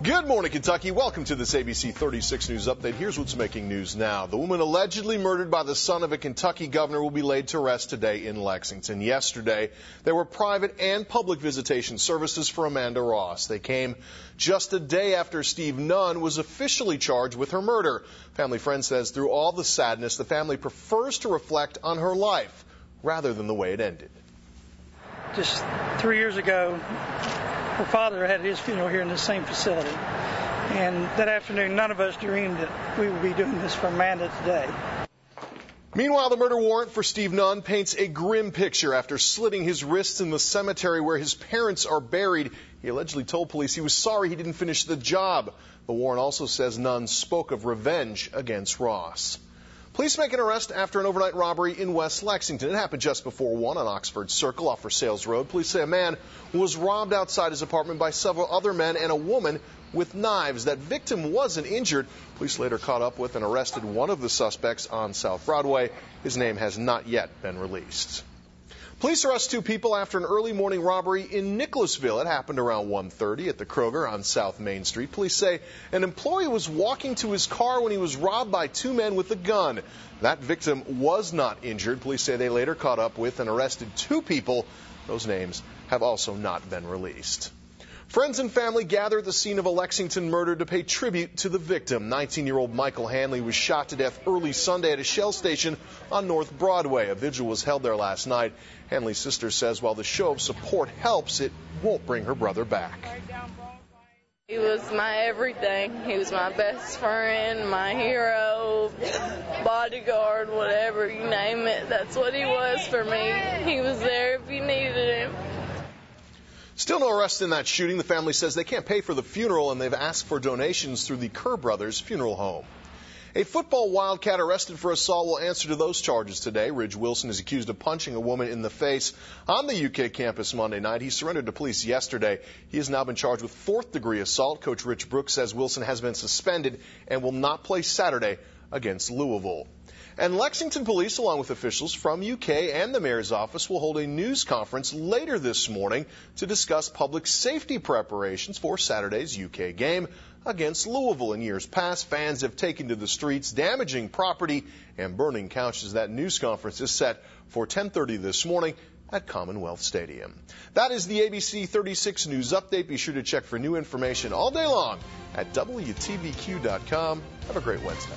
Good morning, Kentucky. Welcome to this ABC 36 News Update. Here's what's making news now. The woman allegedly murdered by the son of a Kentucky governor will be laid to rest today in Lexington. Yesterday, there were private and public visitation services for Amanda Ross. They came just a day after Steve Nunn was officially charged with her murder. Family friend says through all the sadness, the family prefers to reflect on her life rather than the way it ended. Just 3 years ago, her father had his funeral here in the same facility. And that afternoon, none of us dreamed that we would be doing this for Amanda today. Meanwhile, the murder warrant for Steve Nunn paints a grim picture after slitting his wrists in the cemetery where his parents are buried. He allegedly told police he was sorry he didn't finish the job. The warrant also says Nunn spoke of revenge against Ross. Police make an arrest after an overnight robbery in West Lexington. It happened just before 1 on Oxford Circle off Versailles Road. Police say a man was robbed outside his apartment by several other men and a woman with knives. That victim wasn't injured. Police later caught up with and arrested one of the suspects on South Broadway. His name has not yet been released. Police arrest 2 people after an early morning robbery in Nicholasville. It happened around 1:30 at the Kroger on South Main Street. Police say an employee was walking to his car when he was robbed by 2 men with a gun. That victim was not injured. Police say they later caught up with and arrested 2 people. Those names have also not been released. Friends and family gather at the scene of a Lexington murder to pay tribute to the victim. 19-year-old Michael Hanley was shot to death early Sunday at a Shell station on North Broadway. A vigil was held there last night. Hanley's sister says while the show of support helps, it won't bring her brother back. He was my everything. He was my best friend, my hero, bodyguard, whatever, you name it. That's what he was for me. He was there if you needed him. Still no arrest in that shooting. The family says they can't pay for the funeral, and they've asked for donations through the Kerr Brothers Funeral Home. A football wildcat arrested for assault will answer to those charges today. Ridge Wilson is accused of punching a woman in the face on the UK campus Monday night. He surrendered to police yesterday. He has now been charged with 4th-degree assault. Coach Rich Brooks says Wilson has been suspended and will not play Saturday against Louisville. And Lexington police, along with officials from UK and the mayor's office, will hold a news conference later this morning to discuss public safety preparations for Saturday's UK game against Louisville. In years past, fans have taken to the streets, damaging property and burning couches. That news conference is set for 10:30 this morning at Commonwealth Stadium. That is the ABC 36 News Update. Be sure to check for new information all day long at WTVQ.com. Have a great Wednesday.